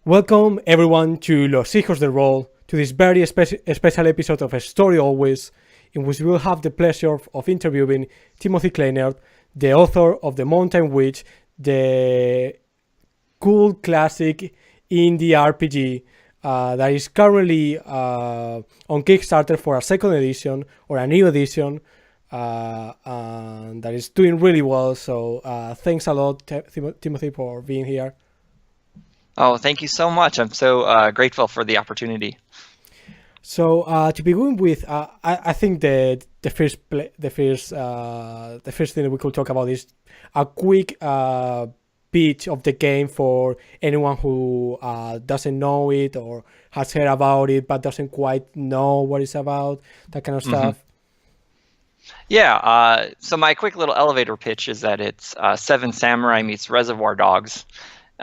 Welcome everyone to Los Hijos del Rol, to this very special episode of A Story Always, in which we will have the pleasure of interviewing Timothy Kleinert, the author of The Mountain Witch, the cool classic indie RPG that is currently on Kickstarter for a second edition or a new edition, and that is doing really well. So thanks a lot, Timothy, for being here. Oh, thank you so much. I'm so grateful for the opportunity. So to begin with, I think the first thing that we could talk about is a quick pitch of the game for anyone who doesn't know it or has heard about it but doesn't quite know what it's about, that kind of stuff. Yeah, so my quick little elevator pitch is that it's Seven Samurai meets Reservoir Dogs.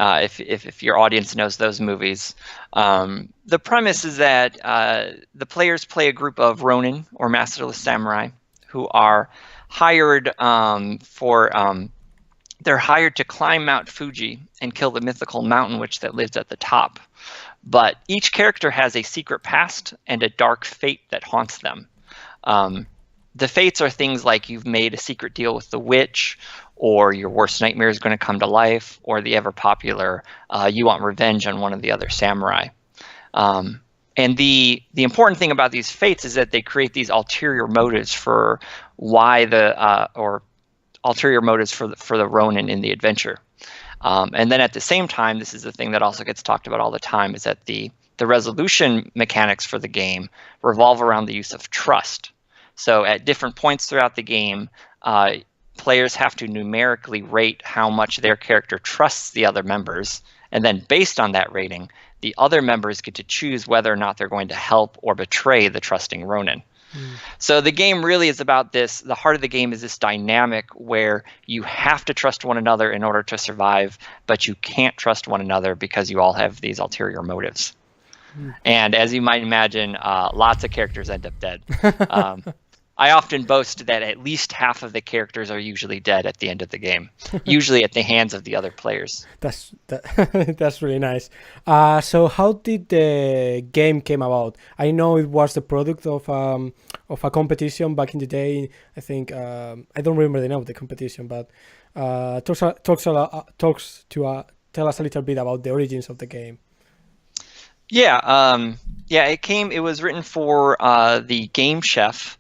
If your audience knows those movies. The premise is that the players play a group of Ronin, or masterless samurai, who are hired they're hired to climb Mount Fuji and kill the mythical mountain witch that lives at the top. But each character has a secret past and a dark fate that haunts them. The fates are things like you've made a secret deal with the witch, or your worst nightmare is going to come to life, or the ever popular you want revenge on one of the other samurai. And the important thing about these fates is that they create these ulterior motives for why ulterior motives for the Ronin in the adventure. And then at the same time, this is the thing that also gets talked about all the time, is that the resolution mechanics for the game revolve around the use of trust. So at different points throughout the game, players have to numerically rate how much their character trusts the other members, and then based on that rating, the other members get to choose whether or not they're going to help or betray the trusting Ronin. So the game really is about this. The heart of the game is this dynamic where you have to trust one another in order to survive, but you can't trust one another because you all have these ulterior motives. And as you might imagine, lots of characters end up dead. I often boast that at least half of the characters are usually dead at the end of the game, usually at the hands of the other players. That's really nice. So how did the game came about? I know it was the product of a competition back in the day. I think I don't remember the name of the competition, but tell us a little bit about the origins of the game. Yeah, it was written for the Game Chef.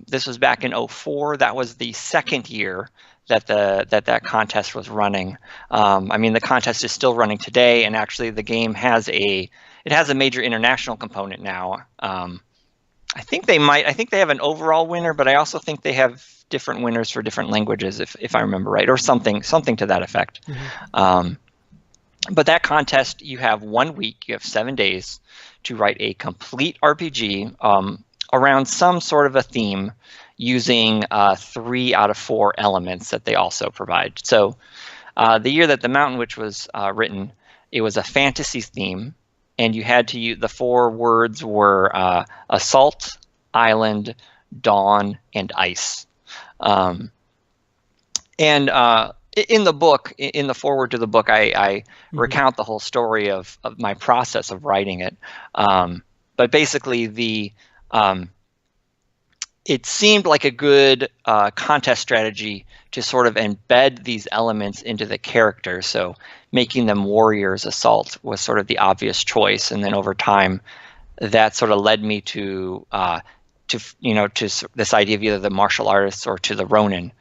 This was back in 2004. That was the second year that that contest was running. The contest is still running today, and actually the game has a major international component now. I think they have an overall winner, but I also think they have different winners for different languages, if I remember right, or something to that effect. But that contest, you have 1 week, you have 7 days to write a complete RPG around some sort of a theme, using 3 out of 4 elements that they also provide. So the year that The Mountain Witch was written, it was a fantasy theme, and you had to use, the 4 words were assault, island, dawn, and ice. In the book, in the foreword to the book, I recount the whole story of my process of writing it. But basically, it seemed like a good contest strategy to sort of embed these elements into the character. So making them warriors, assault was sort of the obvious choice, and then over time, that sort of led me to this idea of either the martial artists or to the Ronin,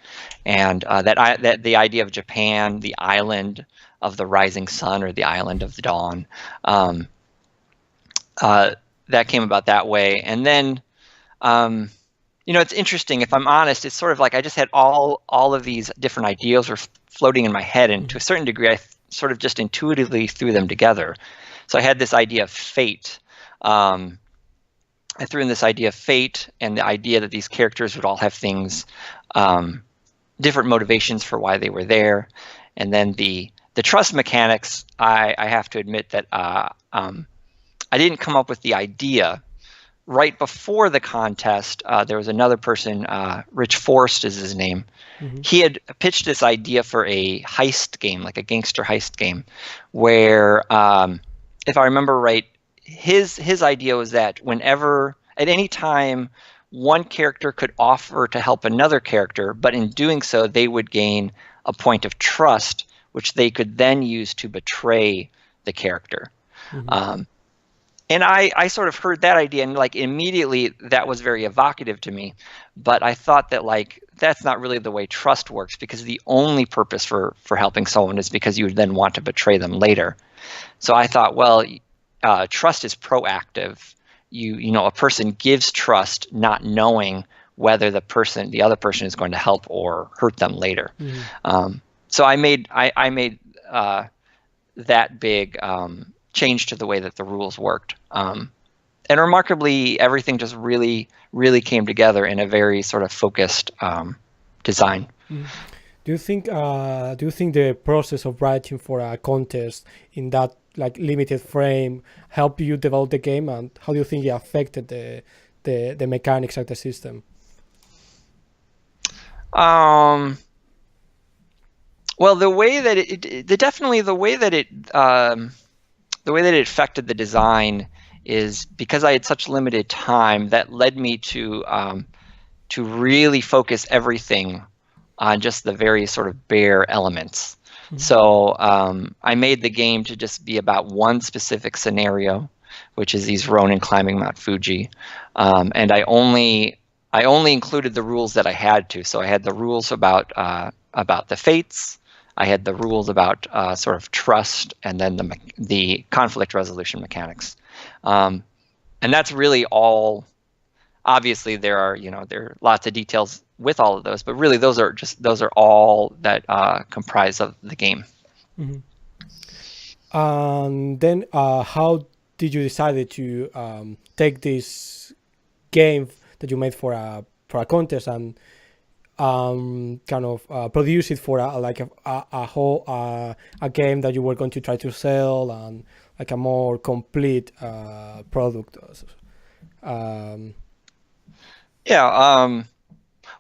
and that the idea of Japan, the island of the rising sun or the island of the dawn, that came about that way. And then, it's interesting. If I'm honest, it's sort of like I just had all of these different ideas were floating in my head, and to a certain degree, I sort of just intuitively threw them together. So I had this idea of fate. I threw in this idea of fate and the idea that these characters would all have things, different motivations for why they were there. And then the trust mechanics, I have to admit that I didn't come up with the idea, right before the contest, there was another person, Rich Forst is his name. He had pitched this idea for a heist game, like a gangster heist game, where, if I remember right, his idea was that whenever, at any time, one character could offer to help another character, but in doing so, they would gain a point of trust, which they could then use to betray the character. And I sort of heard that idea, and like immediately that was very evocative to me. But I thought that like that's not really the way trust works, because the only purpose for helping someone is because you would then want to betray them later. So I thought, well, trust is proactive. You know, a person gives trust not knowing whether the other person is going to help or hurt them later. So I made that big change to the way that the rules worked. And remarkably, everything just really, really came together in a very sort of focused design. Do you think the process of writing for a contest in that like limited frame helped you develop the game, and how do you think it affected the mechanics of the system? Well, the way that it affected the design is because I had such limited time, that led me to really focus everything on just the very sort of bare elements. So I made the game to just be about one specific scenario, which is these Ronin climbing Mount Fuji, and I only included the rules that I had to. So I had the rules about the fates. I had the rules about sort of trust, and then the conflict resolution mechanics, and that's really all. Obviously, there are lots of details with all of those, but really those are all that comprise of the game. Then, how did you decide to take this game that you made for a contest and kind of produce it for a whole game that you were going to try to sell, and like a more complete product?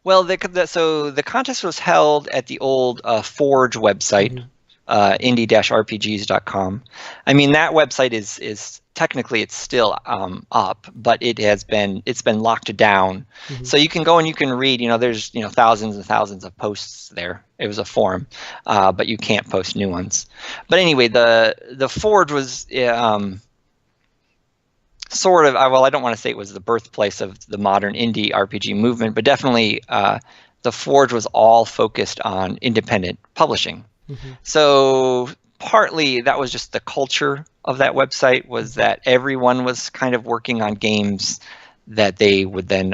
Well, so the contest was held at the old Forge website, indie-rpgs.com. I mean, that website is technically it's still up, but it's been locked down. So you can go and you can read. There's thousands and thousands of posts there. It was a forum, but you can't post new ones. But anyway, the Forge was sort of, well, I don't want to say it was the birthplace of the modern indie RPG movement, but definitely the Forge was all focused on independent publishing. So partly that was just the culture of that website, was that everyone was kind of working on games that they would then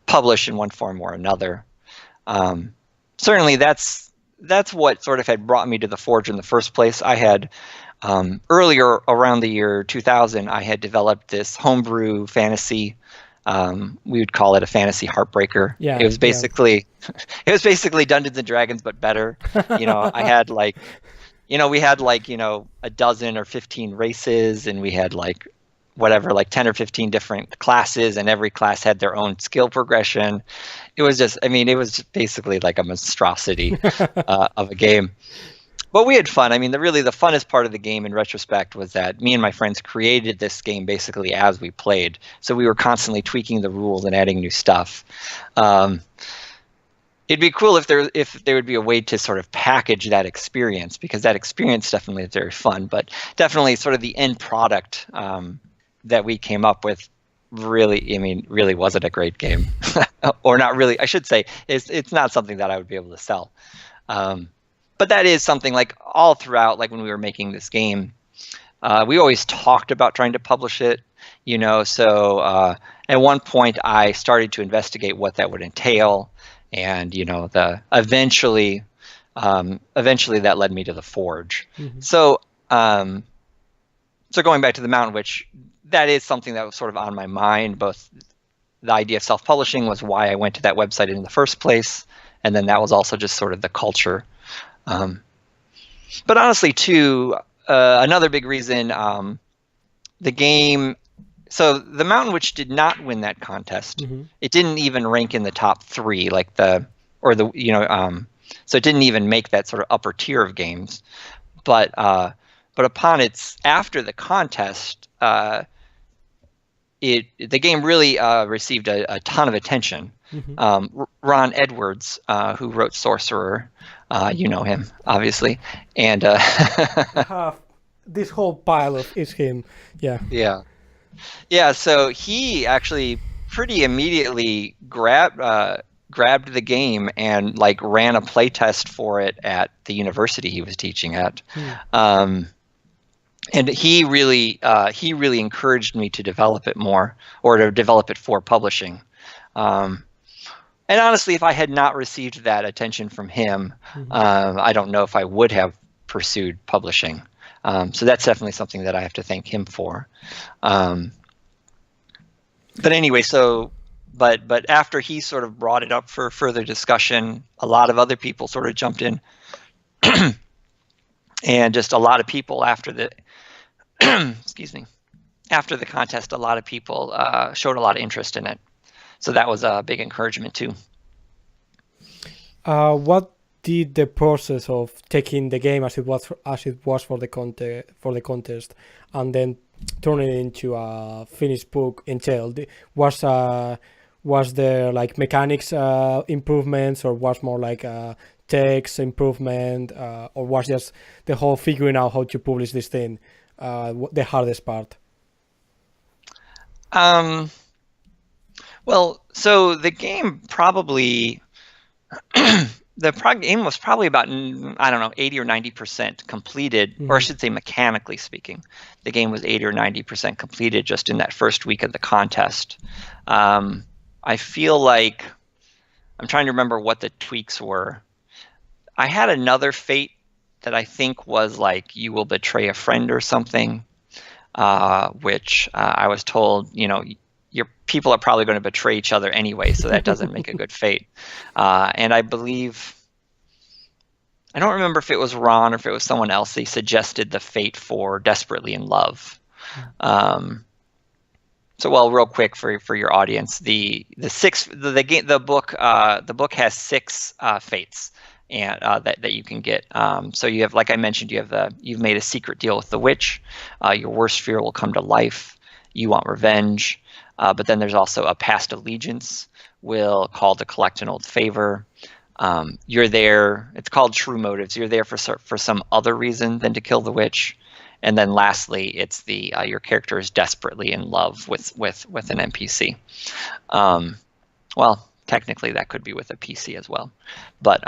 publish in one form or another. Certainly that's what sort of had brought me to the Forge in the first place. I had earlier, around the year 2000, I had developed this Homebrew Fantasy. We would call it a fantasy heartbreaker. It was basically Dungeons and Dragons, but better. I had we had a dozen or 15 races, and we had 10 or 15 different classes, and every class had their own skill progression. It was just basically like a monstrosity of a game. But we had fun. I mean, the funnest part of the game in retrospect was that me and my friends created this game basically as we played. So we were constantly tweaking the rules and adding new stuff. It'd be cool if there would be a way to sort of package that experience, because that experience definitely is very fun. But definitely sort of the end product that we came up with really wasn't a great game. Or not really. I should say it's not something that I would be able to sell. But that is something all throughout, when we were making this game, we always talked about trying to publish it, so at one point I started to investigate what that would entail, and, eventually that led me to the Forge. So going back to the Mountain Witch, that is something that was sort of on my mind. Both the idea of self-publishing was why I went to that website in the first place, and then that was also just sort of the culture. But honestly, too, another big reason, the game So the Mountain Witch did not win that contest. Mm-hmm. It didn't even rank in the top 3, so it didn't even make that sort of upper tier of games. But upon after the contest, the game really received a ton of attention. Mm-hmm. Ron Edwards, who wrote Sorcerer, you know him obviously, and This whole pile of is him. Yeah. Yeah. So he actually pretty immediately grabbed the game and like ran a playtest for it at the university he was teaching at. And he really encouraged me to develop it more, or to develop it for publishing. And honestly, if I had not received that attention from him, I don't know if I would have pursued publishing. So that's definitely something that I have to thank him for. But anyway, but after he sort of brought it up for further discussion, a lot of other people sort of jumped in, and just a lot of people after the after the contest, a lot of people showed a lot of interest in it. So that was a big encouragement too. What did the process of taking the game as it was for the contest and then turning it into a finished book entailed? Was there like mechanics improvements, or was more like text improvement, or was just the whole figuring out how to publish this thing the hardest part? Well, so the game probably game was probably about, I don't know, 80 or 90% completed, or I should say mechanically speaking. The game was 80 or 90% completed just in that first week of the contest. I feel like, I'm trying to remember what the tweaks were. I had another fate that I think was like, you will betray a friend or something, which I was told, your people are probably going to betray each other anyway, so that doesn't make a good fate. And I believe, I don't remember if it was Ron or if it was someone else, they suggested the fate for Desperately in Love. So, well, real quick for your audience, the book has 6 fates, and that you can get. So you have, like I mentioned, you've made a secret deal with the witch. Your worst fear will come to life. You want revenge. But then there's also a past allegiance, will call to collect an old favor. You're there. It's called true motives. You're there for some other reason than to kill the witch. And then lastly, it's your character is desperately in love with an NPC. Well, technically that could be with a PC as well. But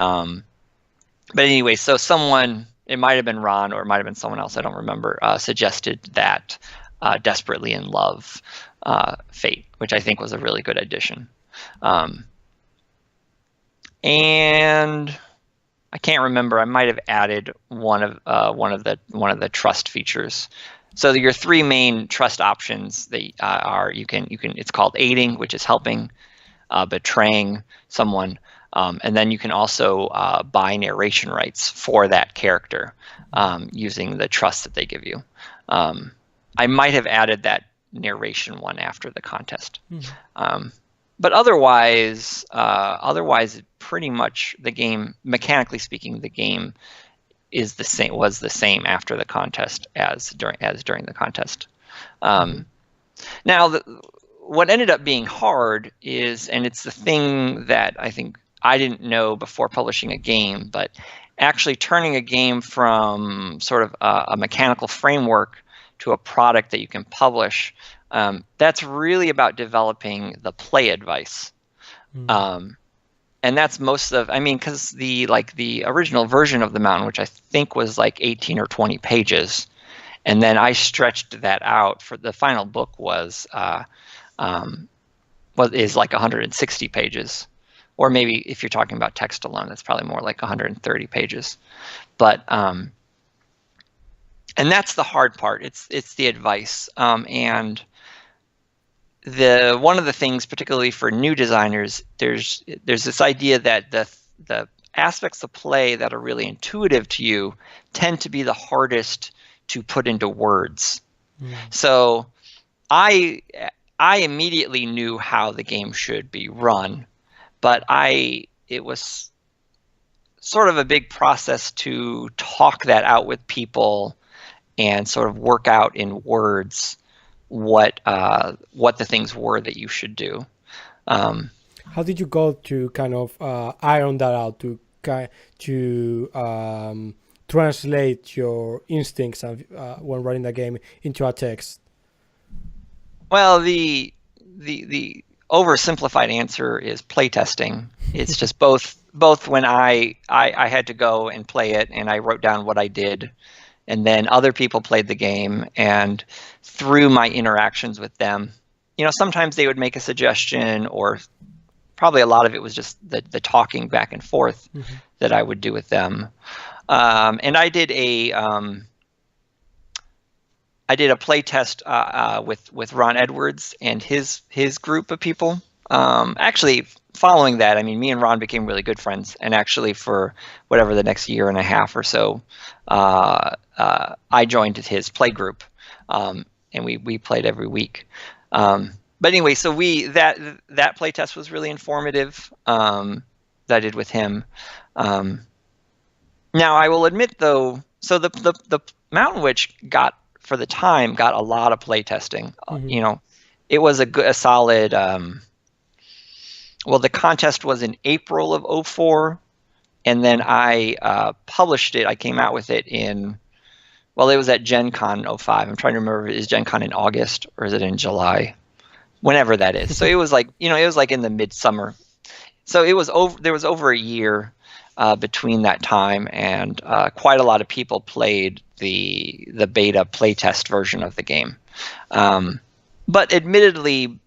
anyway, so someone, it might have been Ron or it might have been someone else, I don't remember, suggested that Desperately in Love fate, which I think was a really good addition. And I can't remember. I might have added one of the trust features. So your 3 main trust options that are you can it's called aiding, which is helping, betraying someone, and then you can also buy narration rights for that character using the trust that they give you. I might have added that narration one after the contest. But otherwise, pretty much the game, mechanically speaking, the game was the same after the contest as during the contest. Now, what ended up being hard is, and it's the thing that I think I didn't know before publishing a game, but actually turning a game from sort of a mechanical framework to a product that you can publish. That's really about developing the play advice. And that's because the original version of the Mountain, which I think was like 18 or 20 pages, and then I stretched that out for the final book is like 160 pages, or maybe if you're talking about text alone, that's probably more like 130 pages. But and that's the hard part. It's the advice, and one of the things, particularly for new designers, there's this idea that the aspects of play that are really intuitive to you tend to be the hardest to put into words. So I immediately knew how the game should be run, but it was sort of a big process to talk that out with people and sort of work out in words what the things were that you should do. How did you go to kind of iron that out, to translate your instincts when running the game into a text? Well, the oversimplified answer is playtesting. It's just both when I had to go and play it and I wrote down what I did, and then other people played the game, and through my interactions with them, sometimes they would make a suggestion, or probably a lot of it was just the talking back and forth that I would do with them. And I did a play test with Ron Edwards and his group of people. Actually, following that, I mean, me and Ron became really good friends, and actually for whatever the next year and a half or so, I joined his play group, and we played every week. But anyway, so that play test was really informative, that I did with him. Now I will admit though, so the Mountain Witch got a lot of play testing. It was a solid. Well, the contest was in April of 2004, and then I published it. I came out with it it was at Gen Con 2005. I'm trying to remember, is Gen Con in August or is it in July? Whenever that is. So it was like, it was like in the midsummer. So there was over a year between that time, and quite a lot of people played the beta playtest version of the game. But admittedly,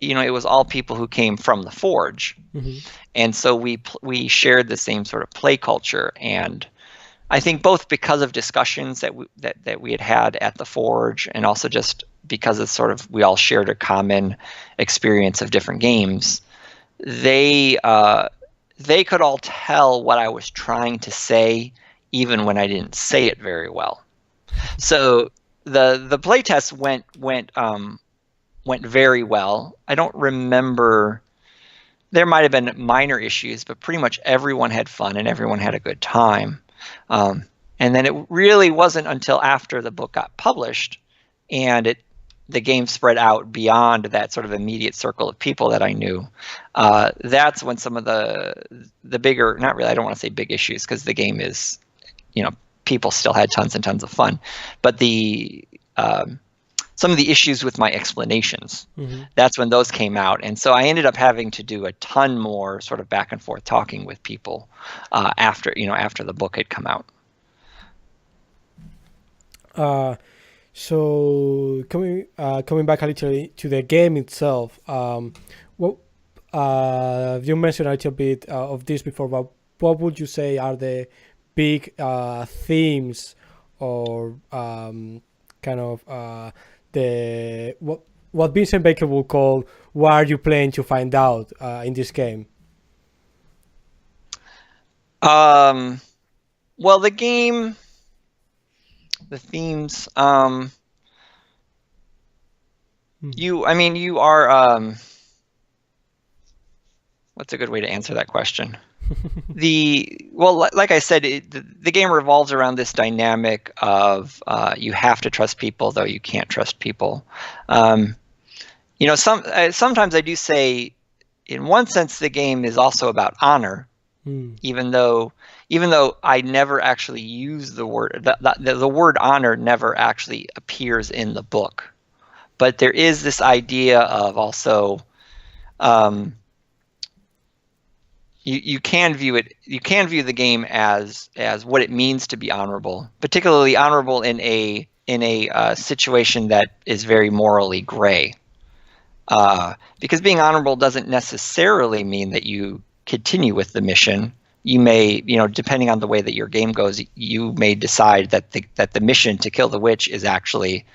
it was all people who came from the Forge. And so we shared the same sort of play culture, and I think both because of discussions that we had at the Forge, and also just because it's sort of we all shared a common experience of different games, they could all tell what I was trying to say, even when I didn't say it very well. So the playtest went very well. I don't remember. There might have been minor issues, but pretty much everyone had fun and everyone had a good time. And then it really wasn't until after the book got published and the game spread out beyond that sort of immediate circle of people that I knew. That's when some of the bigger, not really, I don't want to say big issues, because the game is, people still had tons and tons of fun. But some of the issues with my explanations, that's when those came out. And so I ended up having to do a ton more sort of back and forth talking with people after the book had come out. So coming back a little to the game itself, you mentioned a little bit of this before, but what would you say are the big themes, or kind of what Vincent Baker would call "What are you playing to find out" in this game? Well, the game. The themes, you are, what's a good way to answer that question? Like I said, the game revolves around this dynamic of you have to trust people, though you can't trust people. Sometimes I do say, in one sense, the game is also about honor, even though I never actually use the word, the word honor never actually appears in the book. But there is this idea of also, you can view the game as what it means to be honorable, particularly honorable in a situation that is very morally gray. Because being honorable doesn't necessarily mean that you continue with the mission. You may, depending on the way that your game goes, you may decide that the mission to kill the witch is actually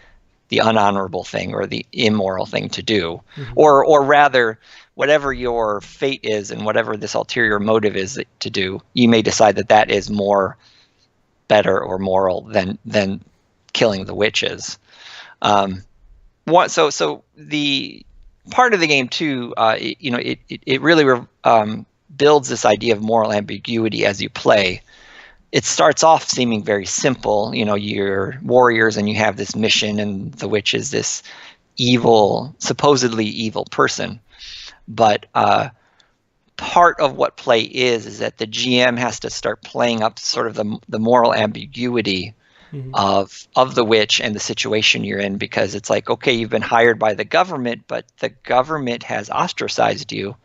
the unhonorable thing or the immoral thing to do, or rather, whatever your fate is and whatever this ulterior motive is to do, you may decide that is more better or moral than killing the witches. so the part of the game too, it really builds this idea of moral ambiguity as you play. It starts off seeming very simple. You're warriors and you have this mission, and the witch is this supposedly evil person. But part of what play is that the GM has to start playing up sort of the moral ambiguity of the witch and the situation you're in, because it's like, okay, you've been hired by the government, but the government has ostracized you.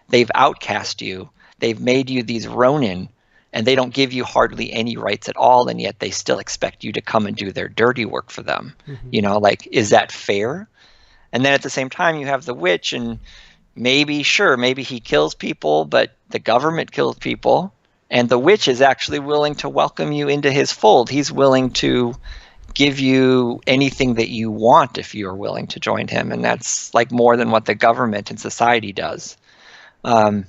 They've outcast you. They've made you these Ronin, and they don't give you hardly any rights at all, and yet they still expect you to come and do their dirty work for them. Like, is that fair? And then at the same time, you have the witch, and maybe he kills people, but the government kills people, and the witch is actually willing to welcome you into his fold. He's willing to give you anything that you want if you're willing to join him, and that's like more than what the government and society does. And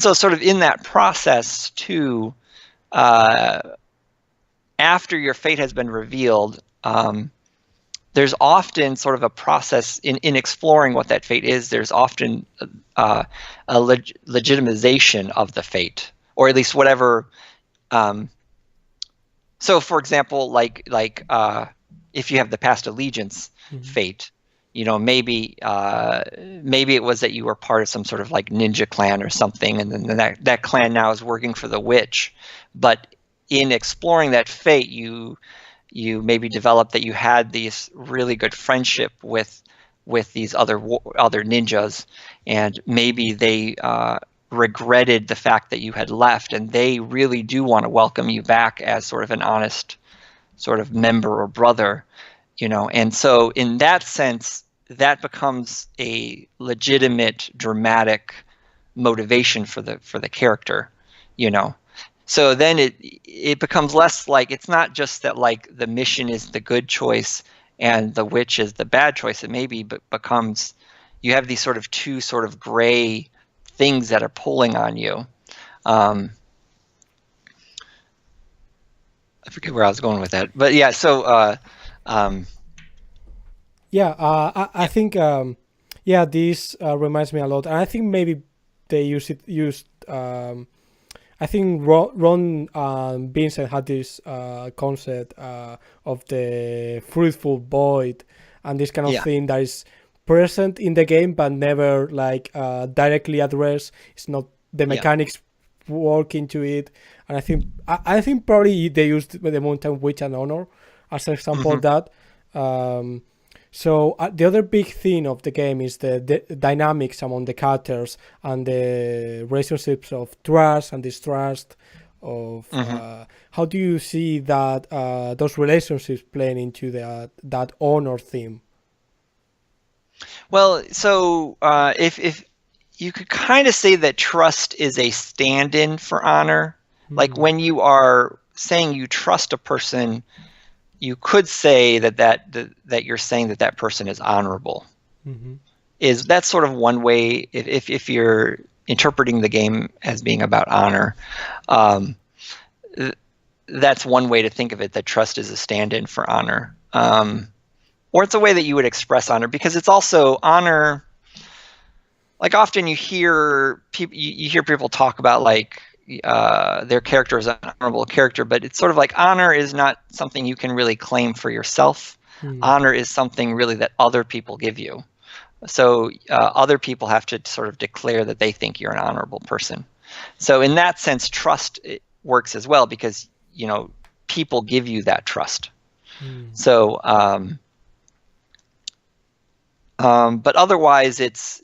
so sort of in that process too, after your fate has been revealed, there's often sort of a process in exploring what that fate is. There's often a legitimization of the fate, or at least whatever. So, for example, like if you have the past allegiance fate, maybe it was that you were part of some sort of like ninja clan or something, and then that clan now is working for the witch. But in exploring that fate, you maybe developed that you had these really good friendship with these other ninjas, and maybe they regretted the fact that you had left, and they really do want to welcome you back as sort of an honest sort of member or brother, and so in that sense, that becomes a legitimate dramatic motivation for the character, So then it becomes less like, it's not just that like the mission is the good choice and the witch is the bad choice. It maybe becomes, you have these sort of two sort of gray things that are pulling on you. I forget where I was going with that, but yeah. So I think this reminds me a lot, and I think maybe they used. I think Ron and Vincent had this concept of the fruitful void, and this kind of thing that is present in the game but never like directly addressed. It's not the mechanics work into it, and I think probably they used the Mountain Witch and Honor as an example of that. So the other big thing of the game is the dynamics among the characters and the relationships of trust and distrust. How do you see that those relationships playing into that honor theme? Well, so if you could kind of say that trust is a stand-in for honor, like when you are saying you trust a person, you could say that you're saying that person is honorable. That's sort of one way, if you're interpreting the game as being about honor. That's one way to think of it, that trust is a stand-in for honor. Or it's a way that you would express honor, because it's also honor. Like often you hear people talk about like their character is an honorable character, but it's sort of like honor is not something you can really claim for yourself. Honor is something really that other people give you. So other people have to sort of declare that they think you're an honorable person. So in that sense, trust works as well, because people give you that trust. So but otherwise it's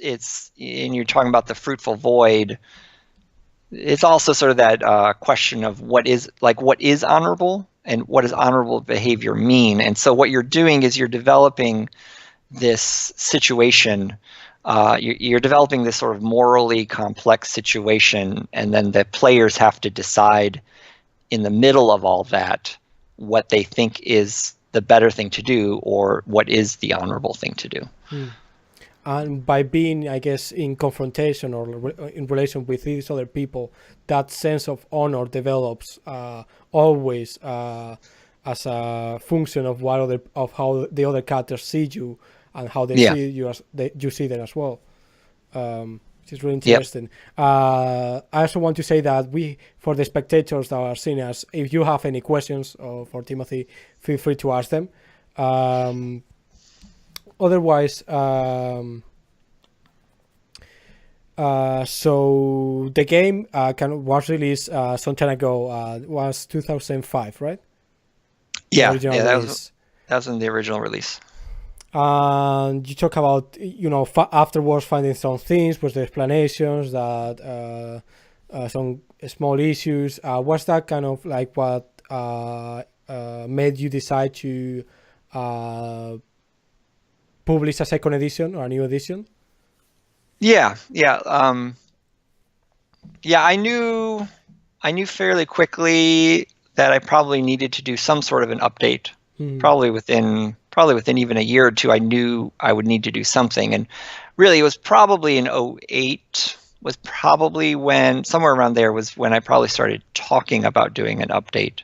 and you're talking about the fruitful void, it's also sort of that question of what is honorable and what does honorable behavior mean. And so what you're doing is you're developing this situation, you're developing this sort of morally complex situation, and then the players have to decide in the middle of all that what they think is the better thing to do, or what is the honorable thing to do. And by being, I guess, in confrontation or in relation with these other people, that sense of honor develops always as a function of how the other characters see you, and how they Yeah. see you as you see them as well. Which is really Yep. interesting. I also want to say that for the spectators that are seeing us, if you have any questions for Timothy, feel free to ask them. Otherwise, so the game was released some time ago. Was 2005, right? Yeah. Original Yeah. release. That was in the original release. And you talk about, afterwards finding some things with the explanations that some small issues. Was that kind of like what made you decide to publish a second edition or a new edition? Yeah. Yeah. I knew fairly quickly that I probably needed to do some sort of an update. Probably within even a year or two, I knew I would need to do something. And really, it was probably in 2008 was probably somewhere around there was when I probably started talking about doing an update.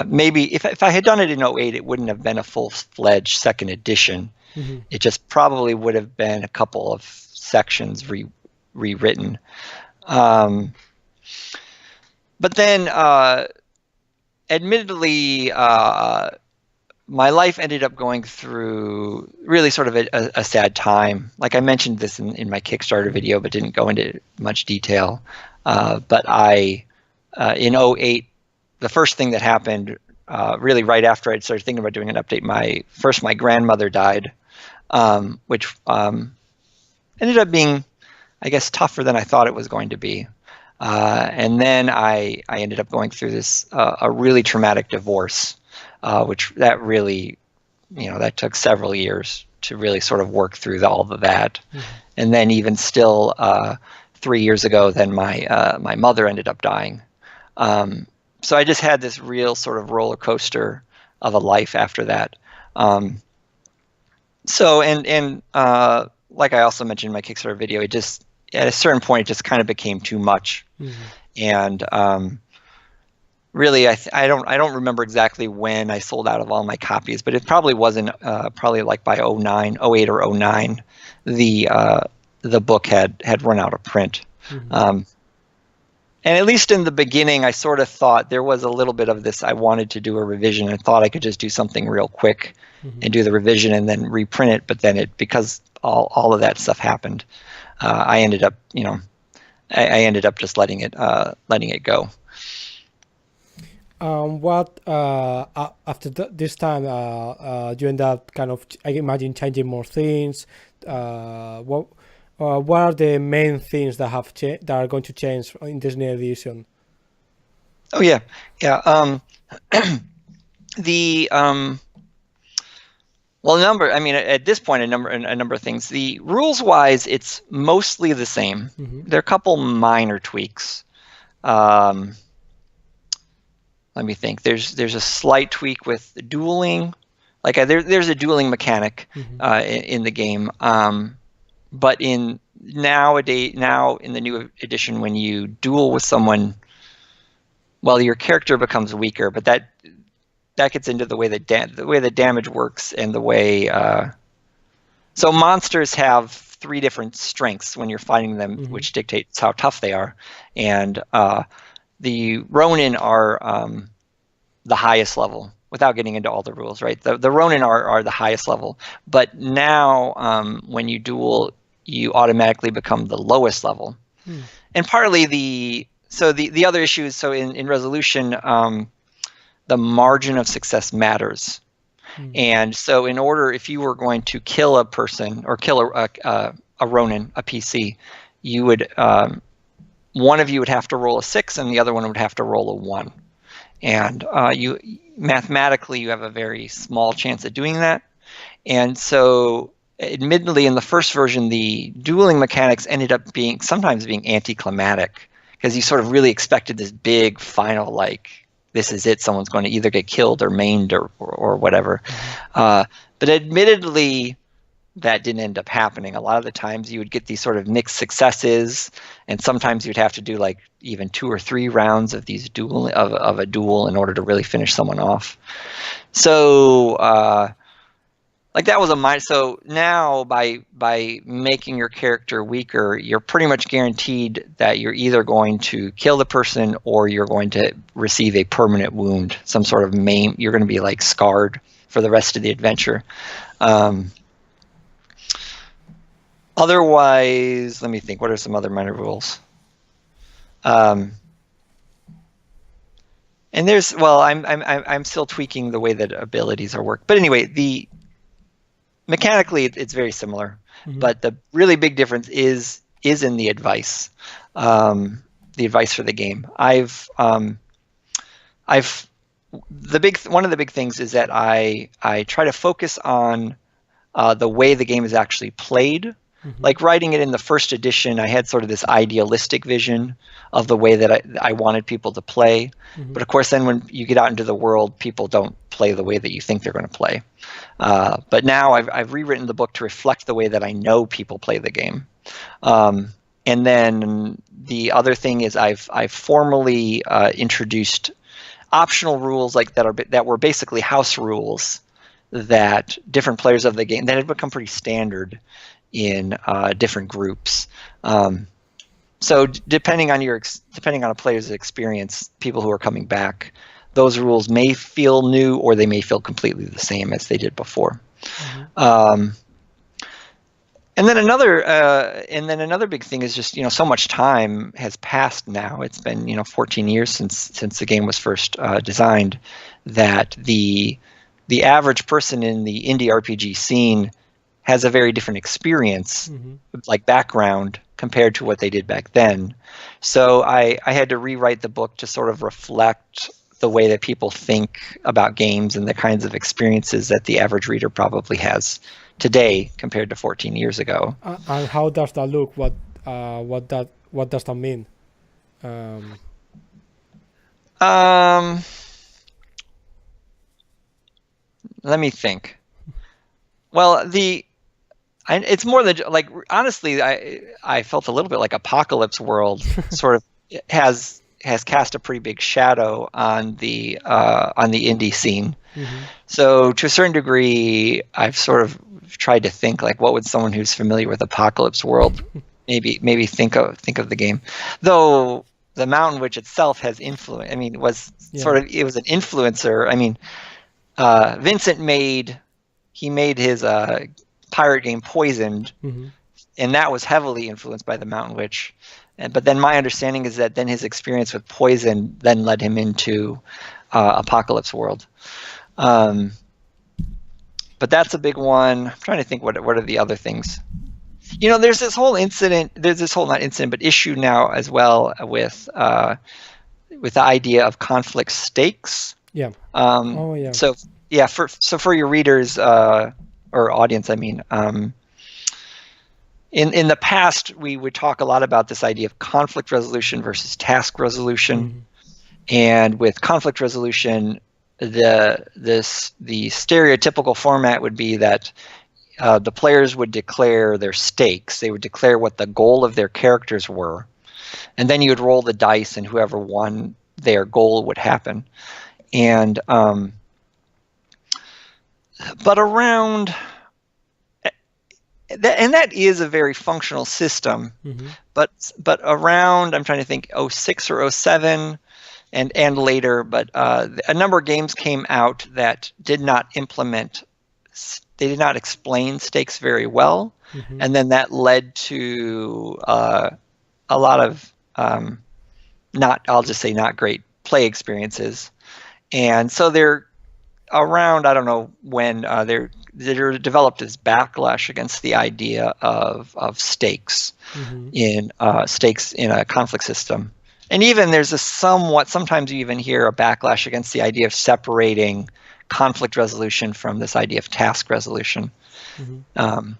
Maybe if I had done it in 2008, it wouldn't have been a full-fledged second edition. It just probably would have been a couple of sections rewritten. But then, admittedly, my life ended up going through really sort of a sad time. Like I mentioned this in my Kickstarter video, but didn't go into much detail. But in 2008, the first thing that happened, really right after I'd started thinking about doing an update, my grandmother died, which ended up being, I guess, tougher than I thought it was going to be. And then I ended up going through this a really traumatic divorce, which that really, that took several years to really sort of work through all of that. And then even still, 3 years ago, then my mother ended up dying. So I just had this real sort of roller coaster of a life after that. So like I also mentioned in my Kickstarter video, it just at a certain point it just kind of became too much. And really, I don't remember exactly when I sold out of all my copies, but it probably wasn't probably like by 2008 or 2009, the book had run out of print. And at least in the beginning, I sort of thought there was a little bit of this. I wanted to do a revision and thought I could just do something real quick and do the revision and then reprint it. But then because all of that stuff happened, I ended up, I ended up just letting it go. What after this time you end up kind of, I imagine, changing more things. What are the main things that are going to change in this new edition? Oh yeah. Well, at this point, a number of things. The rules wise, it's mostly the same. There are a couple minor tweaks. Let me think. There's a slight tweak with dueling. Like there's a dueling mechanic in the game. But now in the new edition, when you duel with someone, well, your character becomes weaker, but that gets into the way the damage works and the way. So monsters have 3 different strengths when you're fighting them, which dictates how tough they are, and the Ronin are the highest level. Without getting into all the rules, right? The Ronin are the highest level, but now when you duel, you automatically become the lowest level. And partly the other issues. So in resolution, the margin of success matters. And so if you were going to kill a person or kill a Ronin, a PC, you would one of you would have to roll a 6 and the other one would have to roll a 1. And mathematically, you have a very small chance of doing that. And so, admittedly, in the first version, the dueling mechanics ended up sometimes being anticlimactic, because you sort of really expected this big final, like, this is it, someone's going to either get killed or maimed or whatever. But admittedly, that didn't end up happening. A lot of the times you would get these sort of mixed successes, and sometimes you'd have to do like even 2 or 3 rounds of these a duel in order to really finish someone off. So Like that was a mind. So now by making your character weaker, you're pretty much guaranteed that you're either going to kill the person or you're going to receive a permanent wound, some sort of maim. You're going to be like scarred for the rest of the adventure. Otherwise, let me think. What are some other minor rules? And there's, well, I'm still tweaking the way that abilities are worked. But anyway, mechanically it's very similar, but the really big difference is in the advice for the game. One of the big things is that I try to focus on the way the game is actually played. Like writing it in the first edition, I had sort of this idealistic vision of the way that I wanted people to play. But of course, then when you get out into the world, people don't play the way that you think they're going to play. But now I've rewritten the book to reflect the way that I know people play the game. And then the other thing is I've formally introduced optional rules like that were basically house rules that different players of the game that had become pretty standard in different groups. So depending on a player's experience, people who are coming back, those rules may feel new or they may feel completely the same as they did before. And then another big thing is just, so much time has passed now. It's been 14 years since the game was first designed, that the average person in the indie RPG scene has a very different experience, like background, compared to what they did back then. So I had to rewrite the book to sort of reflect the way that people think about games and the kinds of experiences that the average reader probably has today compared to 14 years ago. And how does that look? What does that mean? Let me think. Well, it's more than like, honestly, I felt a little bit like Apocalypse World sort of has cast a pretty big shadow on the indie scene. So to a certain degree, I've sort of tried to think like, what would someone who's familiar with Apocalypse World maybe think of the game? Though the Mountain Witch itself has influence. I mean, it was an influencer. I mean, Vincent made his pirate game Poisoned, and that was heavily influenced by the Mountain Witch. But then my understanding is that then his experience with Poison then led him into Apocalypse World. But that's a big one. I'm trying to think what are the other things. There's this whole issue now as well with the idea of conflict stakes. Yeah. So for your readers or audience, I mean, in the past we would talk a lot about this idea of conflict resolution versus task resolution, and with conflict resolution, the stereotypical format would be that the players would declare their stakes. They would declare what the goal of their characters were, and then you would roll the dice, and whoever won their goal would happen. And but around, and that is a very functional system, but around, I'm trying to think, 06 or 07 and later, but a number of games came out that did not explain stakes very well, and then that led to a lot of I'll just say not great play experiences. And so they're around, I don't know when, they're developed this backlash against the idea of stakes in a conflict system. And even there's sometimes you even hear a backlash against the idea of separating conflict resolution from this idea of task resolution. So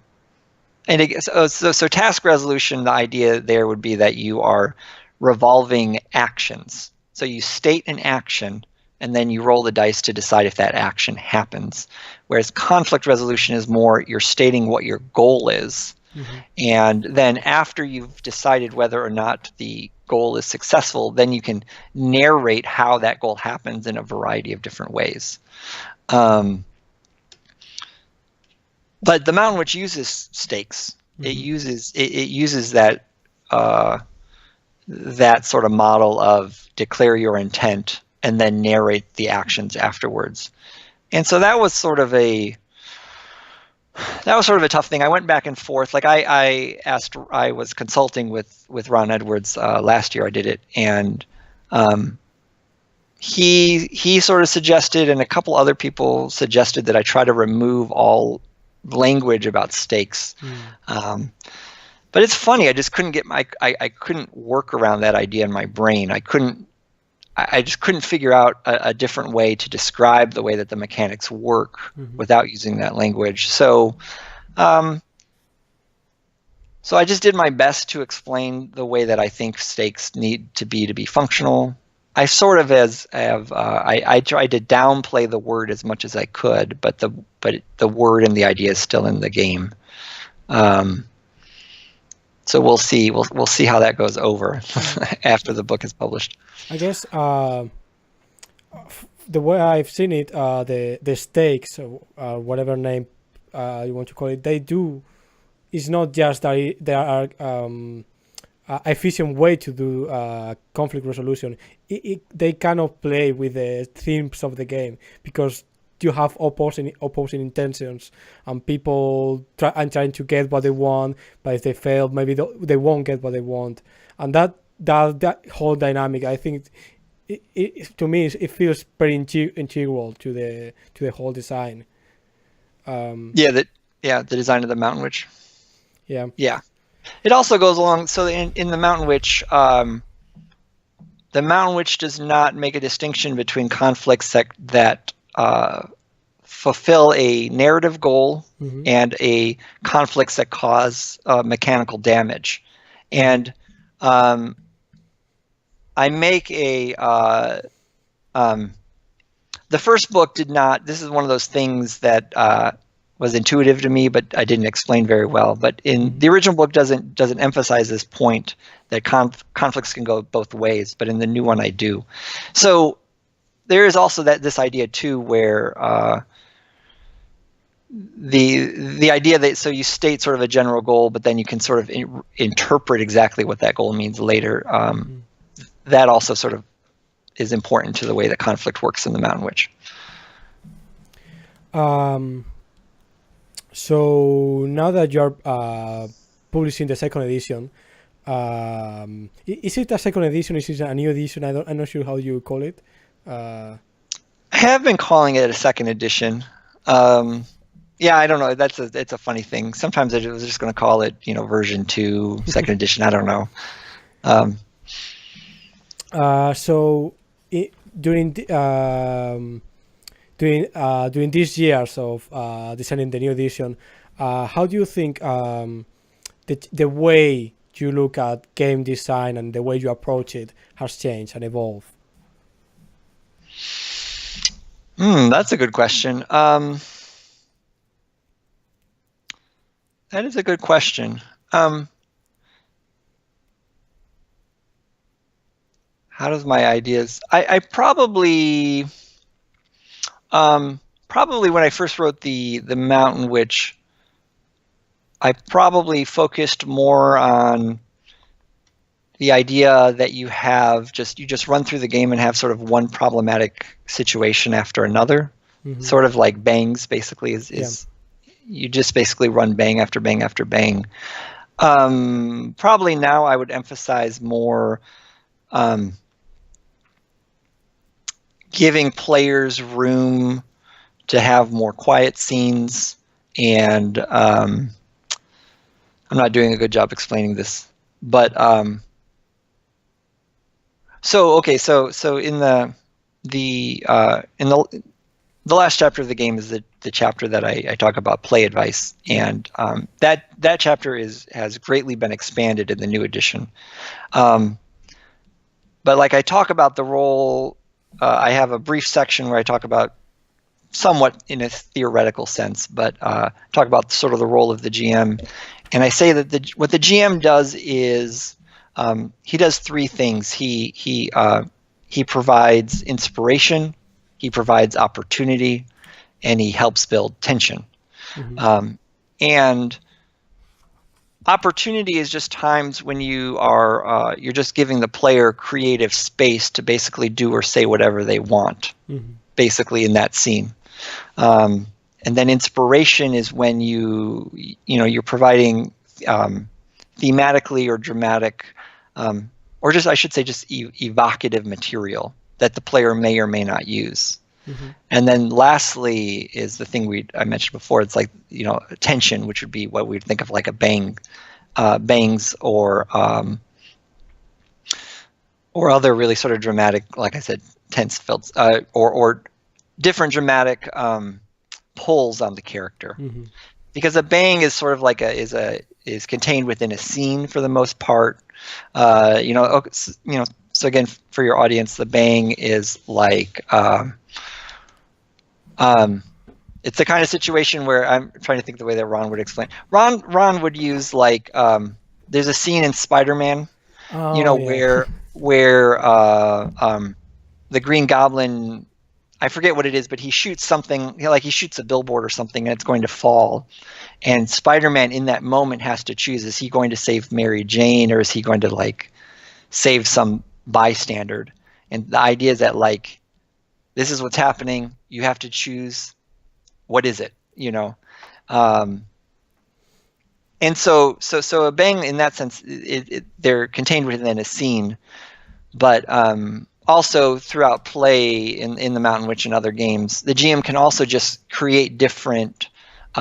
task resolution, the idea there would be that you are revolving actions. So you state an action, and then you roll the dice to decide if that action happens. Whereas conflict resolution is more, you're stating what your goal is. And then after you've decided whether or not the goal is successful, then you can narrate how that goal happens in a variety of different ways. But the Mountain Witch uses stakes. It uses that that sort of model of declare your intent and then narrate the actions afterwards. And so that was sort of a tough thing. I went back and forth. Like I was consulting with Ron Edwards last year. I did it, and he sort of suggested, and a couple other people suggested, that I try to remove all language about stakes. But it's funny. I just couldn't get I couldn't work around that idea in my brain. I just couldn't figure out a different way to describe the way that the mechanics work without using that language. So I just did my best to explain the way that I think stakes need to be functional. I sort of I tried to downplay the word as much as I could, but the word and the idea is still in the game. So we'll see. We'll see how that goes over after the book is published. I guess the way I've seen it, the stakes, whatever name you want to call it, it's not just that they are efficient way to do conflict resolution. They cannot play with the themes of the game because you have opposing intentions, and people trying to get what they want, but if they fail, maybe they won't get what they want, and that whole dynamic, I think, to me, it feels very integral to the whole design. The design of the Mountain Witch. Yeah. It also goes along. So in the Mountain Witch, the Mountain Witch does not make a distinction between conflicts that fulfill a narrative goal and a conflicts that cause mechanical damage. And I make the first book did not. This is one of those things that was intuitive to me, but I didn't explain very well. But in the original book doesn't emphasize this point that conflicts can go both ways. But in the new one, I do. So there is also this idea too, where the idea that so you state sort of a general goal, but then you can sort of interpret exactly what that goal means later. That also sort of is important to the way that conflict works in the Mountain Witch. So now that you're publishing the second edition, is it a second edition? Is it a new edition? I'm not sure how you call it. I have been calling it a second edition. I don't know. It's a funny thing. Sometimes I was just going to call it, version 2, second edition. I don't know. So during these years of designing the new edition, how do you think the way you look at game design and the way you approach it has changed and evolved? That's a good question. That is a good question. How does my ideas? I probably when I first wrote the Mountain Witch, I probably focused more on the idea that you just run through the game and have sort of one problematic situation after another, sort of like bangs. Basically, you just basically run bang after bang after bang. Probably now I would emphasize more giving players room to have more quiet scenes, and I'm not doing a good job explaining this, but so in the last chapter of the game is the chapter that I talk about play advice, and that chapter has greatly been expanded in the new edition. But like I talk about the role, I have a brief section where I talk about somewhat in a theoretical sense, but talk about sort of the role of the GM, and I say that what the GM does is he does three things. He provides inspiration, he provides opportunity, and he helps build tension. And opportunity is just times when you are you're just giving the player creative space to basically do or say whatever they want, basically in that scene. And then inspiration is when you're providing thematically or dramatic, or just I should say just evocative material that the player may or may not use. And then lastly is the thing I mentioned before. It's like, tension, which would be what we'd think of like a bangs or other really sort of dramatic, like I said, tense felt or different dramatic pulls on the character. Because a bang is sort of like is contained within a scene for the most part. So again, for your audience, the bang is like. It's the kind of situation where I'm trying to think the way that Ron would explain. Ron would use like there's a scene in Spider-Man, where the Green Goblin, I forget what it is, but he shoots something, like he shoots a billboard or something, and it's going to fall. And Spider-Man in that moment has to choose: is he going to save Mary Jane, or is he going to like save some bystander? And the idea is that like, this is what's happening. You have to choose. What is it? And so a bang in that sense, they're contained within a scene, but also throughout play in the Mountain Witch and other games, the GM can also just create different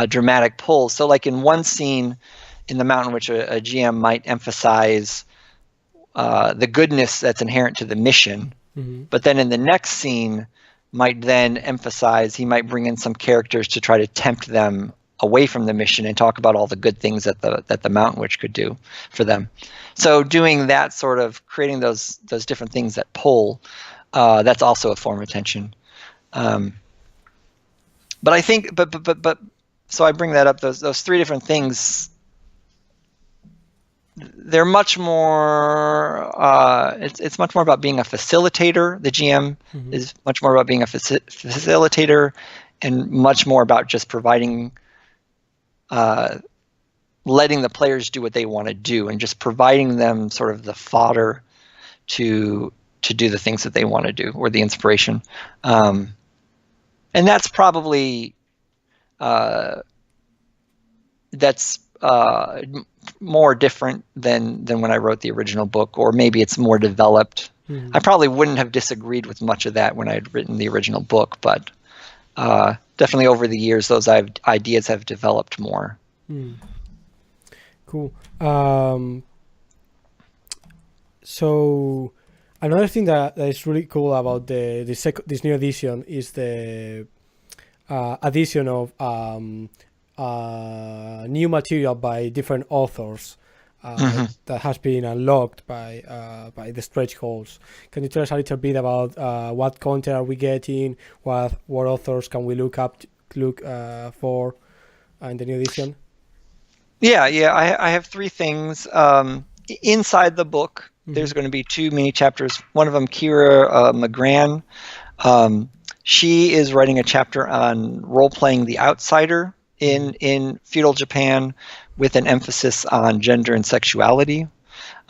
dramatic pulls. So like in one scene in the Mountain Witch, a GM might emphasize the goodness that's inherent to the mission, but then in the next scene might then emphasize, he might bring in some characters to try to tempt them away from the mission and talk about all the good things that the Mountain Witch could do for them. So doing that, sort of creating those different things that pull, that's also a form of tension. But I think, but so I bring that up. Those three different things, they're much more. It's much more about being a facilitator. The GM is much more about being a facilitator, and much more about just providing, letting the players do what they want to do, and just providing them sort of the fodder to do the things that they want to do, or the inspiration. And that's probably more different than when I wrote the original book, or maybe it's more developed. I probably wouldn't have disagreed with much of that when I had written the original book, but definitely over the years, those ideas have developed more. Cool. So another thing that is really cool about this new edition is the addition of new material by different authors that has been unlocked by the stretch goals. Can you tell us a little bit about what content are we getting? What authors can we look for in the new edition? Yeah. I have three things inside the book. There's going to be two mini chapters. One of them, Kira McGran. She is writing a chapter on role-playing the outsider in feudal Japan, with an emphasis on gender and sexuality.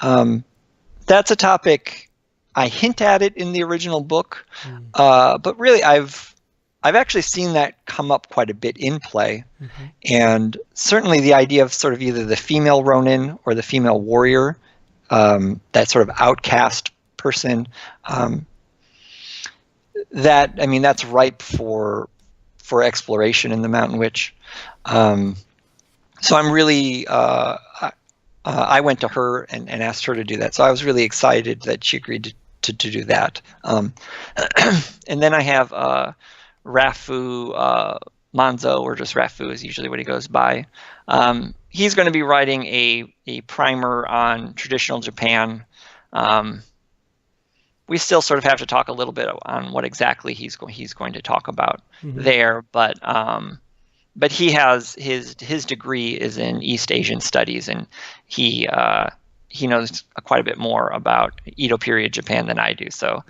That's a topic I hint at it in the original book, but really I've actually seen that come up quite a bit in play, and certainly the idea of sort of either the female Ronin or the female warrior, that sort of outcast person, that's ripe for exploration in the Mountain Witch. So I'm really, I went to her and asked her to do that. So I was really excited that she agreed to do that. And then I have Rafu Manzo, or just Rafu is usually what he goes by. He's going to be writing a primer on traditional Japan. We still sort of have to talk a little bit on what exactly he's going to talk about there, but he has his degree is in East Asian studies, and he knows quite a bit more about Edo period Japan than I do. So,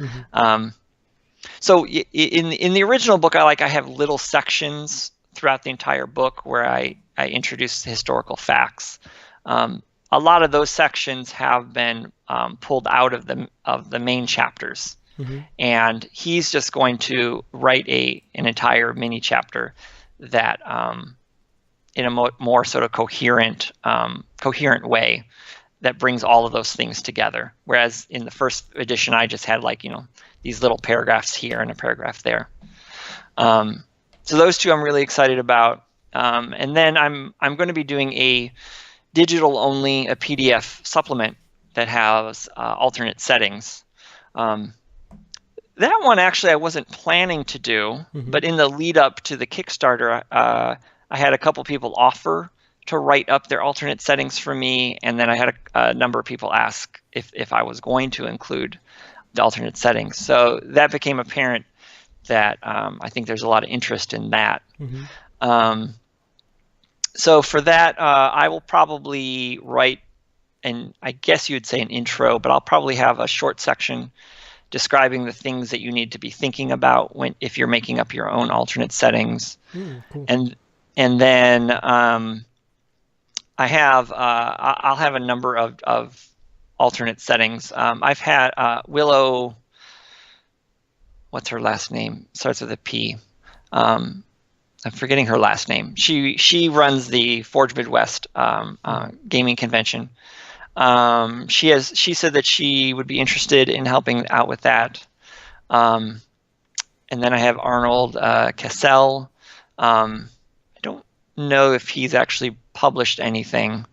so in the original book, I have little sections throughout the entire book where I introduce historical facts. A lot of those sections have been pulled out of the main chapters, and he's just going to write an entire mini chapter that in a more sort of coherent way that brings all of those things together. Whereas in the first edition, I just had these little paragraphs here and a paragraph there. So those two I'm really excited about. And then I'm going to be doing a digital only, a PDF supplement that has alternate settings. That one actually I wasn't planning to do, but in the lead up to the Kickstarter, I had a couple people offer to write up their alternate settings for me, and then I had a number of people ask if I was going to include the alternate settings. So that became apparent that I think there's a lot of interest in that. So for that, I will probably write, and I guess you would say an intro, but I'll probably have a short section describing the things that you need to be thinking about if you're making up your own alternate settings. Cool. And then I'll have a number of alternate settings. I've had Willow, what's her last name? Starts with a P. I'm forgetting her last name. She runs the Forge Midwest gaming convention. She said that she would be interested in helping out with that. And then I have Arnold Cassell. I don't know if he's actually published anything,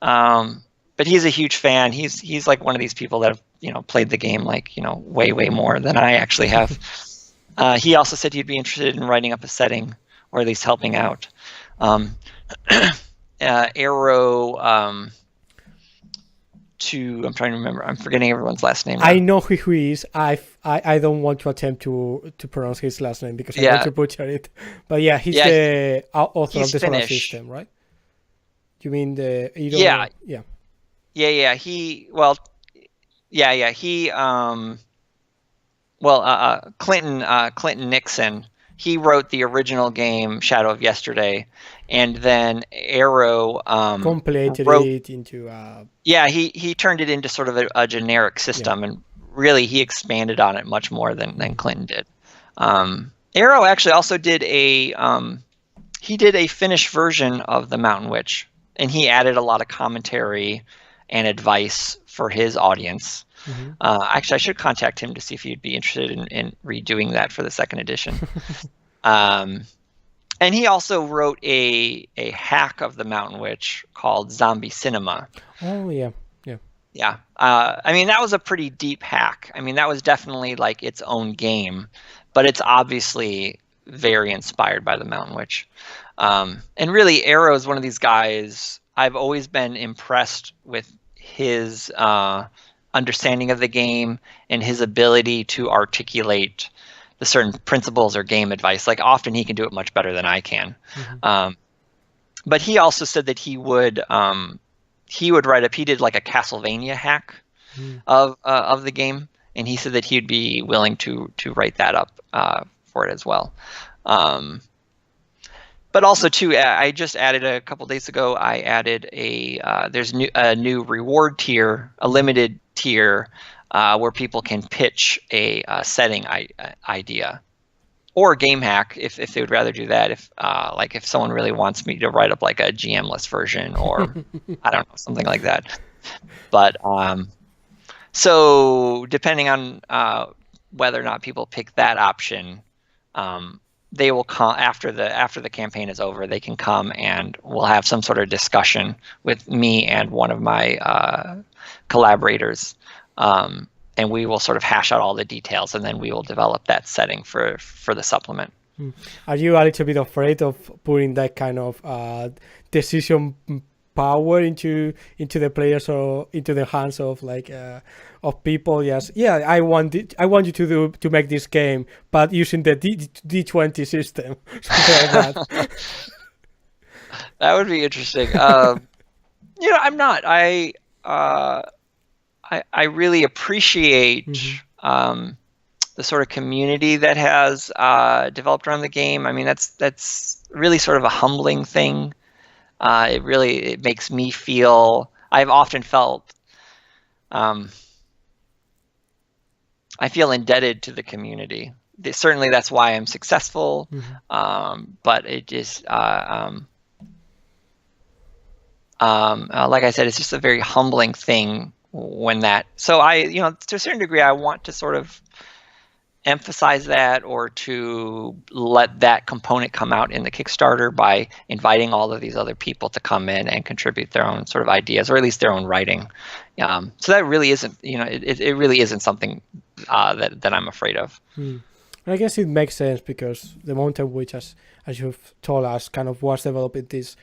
but he's a huge fan. He's like one of these people that have played the game way more than I actually have. He also said he'd be interested in writing up a setting, or at least helping out. Arrow. I'm trying to remember. I'm forgetting everyone's last name now. I know who he is. I don't want to attempt to pronounce his last name because I want to butcher it. But yeah, he's the author of the Solar System, right? You mean the Yeah. Clinton Nixon. He wrote the original game Shadow of Yesterday, and then Arrow completed it into. He turned it into sort of a generic system, and really he expanded on it much more than Clinton did. Arrow actually also did a finished version of the Mountain Witch, and he added a lot of commentary and advice for his audience. Actually, I should contact him to see if he'd be interested in redoing that for the second edition. And he also wrote a hack of the Mountain Witch called Zombie Cinema. Oh, yeah. I mean, that was a pretty deep hack. I mean, that was definitely like its own game, but it's obviously very inspired by the Mountain Witch. And really, Arrow is one of these guys. I've always been impressed with his understanding of the game and his ability to articulate the certain principles or game advice. Like often he can do it much better than I can. But he also said that he would write up. He did like a Castlevania hack of the game, and he said that he'd be willing to write that up for it as well. But also too, I just added a couple days ago. I added there's a new reward tier, a limited tier, where people can pitch a setting idea or a game hack if they would rather do that. If someone really wants me to write up like a GM-less version or I don't know, something like that. But so depending on whether or not people pick that option. They will come after the campaign is over. They can come and we'll have some sort of discussion with me and one of my collaborators, and we will sort of hash out all the details, and then we will develop that setting for the supplement. Are you a little bit afraid of putting that kind of decision power into the players or into the hands of of people? Yes, I want you to make this game, but using the D20 system, something like that. That would be interesting. I'm not. I really appreciate the sort of community that has developed around the game. I mean, that's really sort of a humbling thing. It makes me feel. I've often felt. I feel indebted to the community. Certainly, that's why I'm successful. But it just, like I said, it's just a very humbling thing when that. So to a certain degree, I want to sort of emphasize that, or to let that component come out in the Kickstarter by inviting all of these other people to come in and contribute their own sort of ideas, or at least their own writing. So that really isn't, it really isn't something that I'm afraid of. I guess it makes sense, because the Mountain Witch, as you've told us, kind of was developing this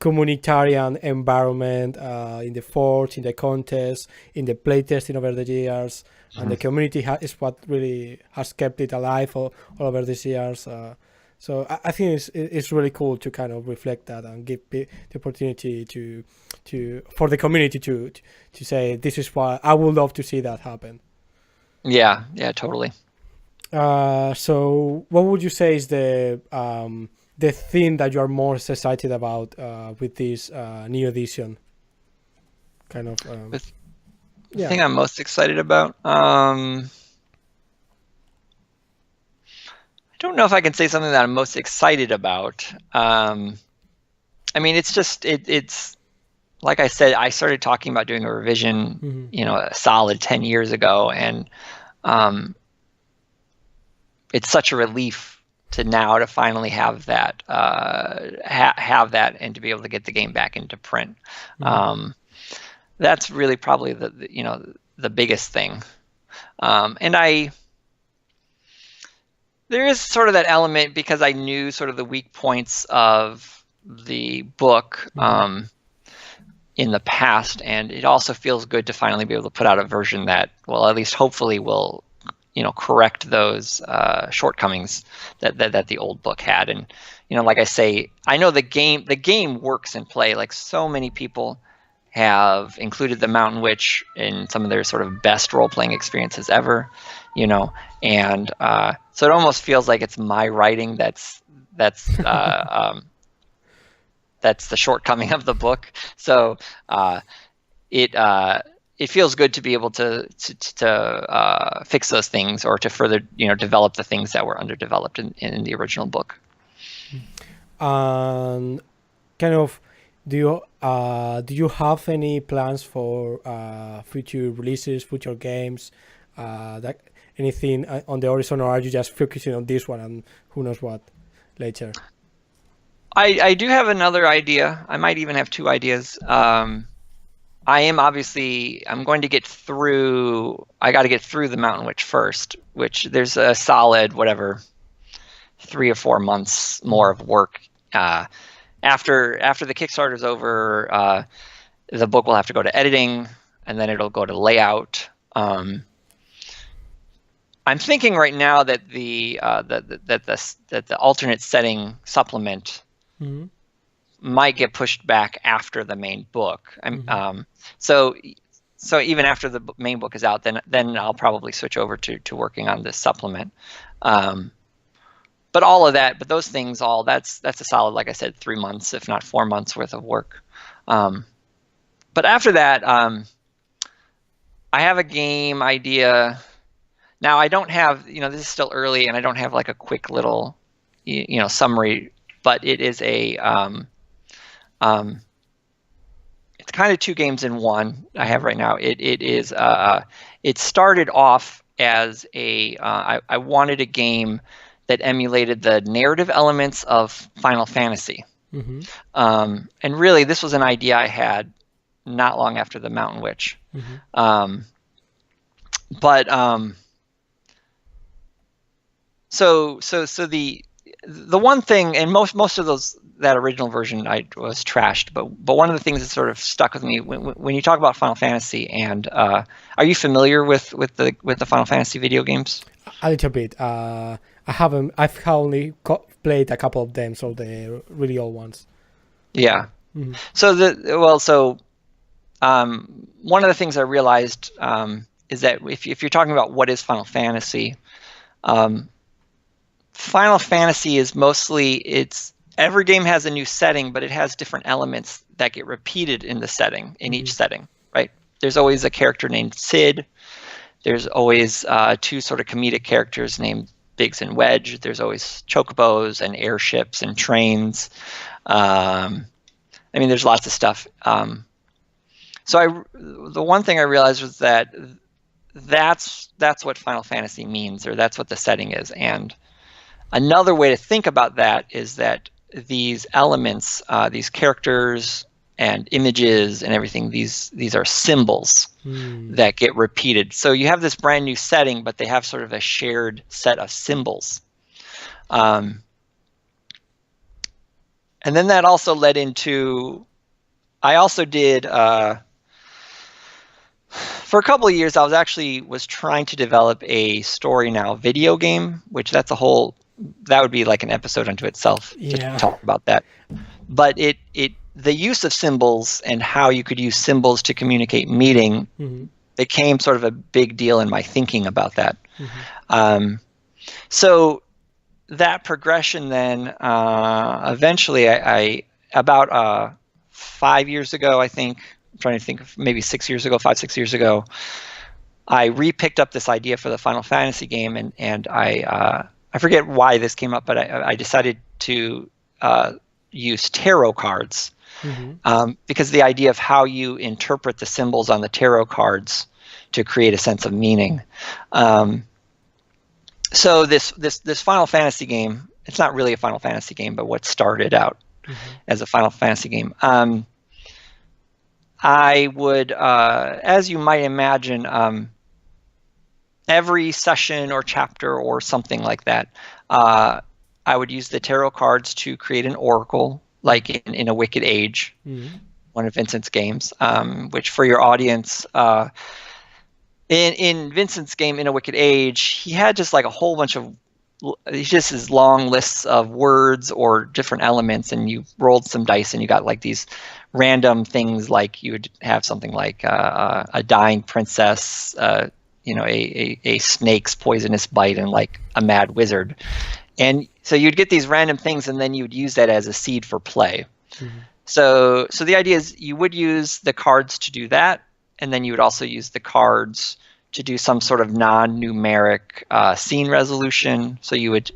communitarian environment in the forge, in the contest, in the playtesting over the years. And the community is what really has kept it alive all over these years. So I think it's really cool to kind of reflect that and give the opportunity for the community to say, this is what I would love to see that happen. Yeah, totally. So what would you say is the thing that you are most excited about with this new edition? Kind of. The thing I'm most excited about. I don't know if I can say something that I'm most excited about. I mean, it's just it's like I said, I started talking about doing a revision, a solid 10 years ago, and it's such a relief to finally have that, have that, and to be able to get the game back into print. That's really probably the biggest thing. And there is sort of that element, because I knew sort of the weak points of the book in the past, and it also feels good to finally be able to put out a version that, well, at least hopefully will, correct those shortcomings that the old book had. And like I say, I know the game works in play. Like, so many people have included the Mountain Witch in some of their sort of best role-playing experiences ever, and so it almost feels like it's my writing that's the shortcoming of the book. So it feels good to be able to fix those things, or to further develop the things that were underdeveloped in the original book. Kind of. Do you have any plans for future releases, future games, that anything on the horizon, or are you just focusing on this one and who knows what later? I do have another idea. I might even have two ideas. I'm going to get through. I got to get through the Mountain Witch first, which there's a solid 3 or 4 months more of work. After the Kickstarter's over, the book will have to go to editing, and then it'll go to layout. I'm thinking right now that the alternate setting supplement might get pushed back after the main book. So even after the main book is out, then I'll probably switch over to working on this supplement. But all of that, those things, that's a solid, like I said, 3 months, if not 4 months worth of work. But after that, I have a game idea. Now, I don't have, this is still early, and I don't have like a quick little, summary, but it is it's kind of 2 games in one I have right now. It started off as I wanted a game that emulated the narrative elements of Final Fantasy. And really, this was an idea I had not long after the Mountain Witch. So the one thing, and most of that original version was trashed, but one of the things that sort of stuck with me when you talk about Final Fantasy, and are you familiar with the Final Fantasy video games? A little bit. I've only played a couple of them, so the really old ones. Yeah. So one of the things I realized is that if you're talking about what is Final Fantasy, Final Fantasy is mostly every game has a new setting, but it has different elements that get repeated in the setting, in each setting, right? There's always a character named Sid. There's always two sort of comedic characters named Biggs and Wedge. There's always chocobos and airships and trains. There's lots of stuff. So the one thing I realized was that's what Final Fantasy means, or that's what the setting is. And another way to think about that is that these elements, these characters and images and everything, these are symbols that get repeated. So you have this brand new setting, but they have sort of a shared set of symbols. And then that also led into, I also did, for a couple of years, I was trying to develop a story now video game, which that would be like an episode unto itself to talk about that. But the use of symbols and how you could use symbols to communicate meaning became sort of a big deal in my thinking about that. So that progression then, eventually I about 5 years ago, I think, I'm trying to think of maybe 6 years ago, 6 years ago, I re-picked up this idea for the Final Fantasy game, and I forget why this came up, but I decided to use tarot cards, because the idea of how you interpret the symbols on the tarot cards to create a sense of meaning. So this Final Fantasy game, it's not really a Final Fantasy game, but what started out as a Final Fantasy game. I would, as you might imagine, every session or chapter or something like that, I would use the tarot cards to create an oracle, like in A Wicked Age, one of Vincent's games, which for your audience, in Vincent's game, In a Wicked Age, he had just like a whole bunch of, just his long lists of words or different elements, and you rolled some dice and you got like these random things, like you would have something like a dying princess, a snake's poisonous bite, and like a mad wizard. And so you'd get these random things, and then you would use that as a seed for play. So the idea is you would use the cards to do that, and then you would also use the cards to do some sort of non-numeric scene resolution. So you would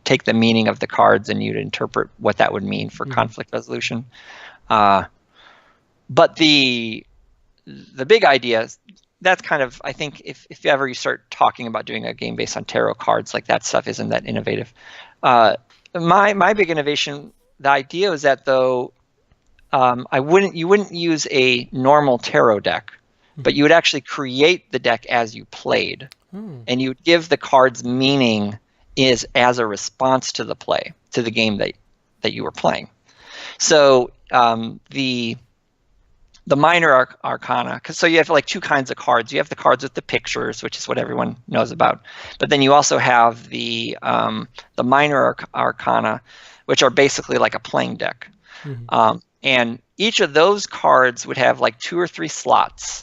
take the meaning of the cards and you'd interpret what that would mean for conflict resolution. But the big idea, that's kind of, I think, if ever you start talking about doing a game based on tarot cards, like that stuff isn't that innovative. My big innovation, the idea is that though, you wouldn't use a normal tarot deck, but you would actually create the deck as you played, and you would give the cards meaning as a response to the game that you were playing. So the minor arcana, so you have like two kinds of cards. You have the cards with the pictures, which is what everyone knows about, but then you also have the minor arcana, which are basically like a playing deck. And each of those cards would have like 2 or 3 slots,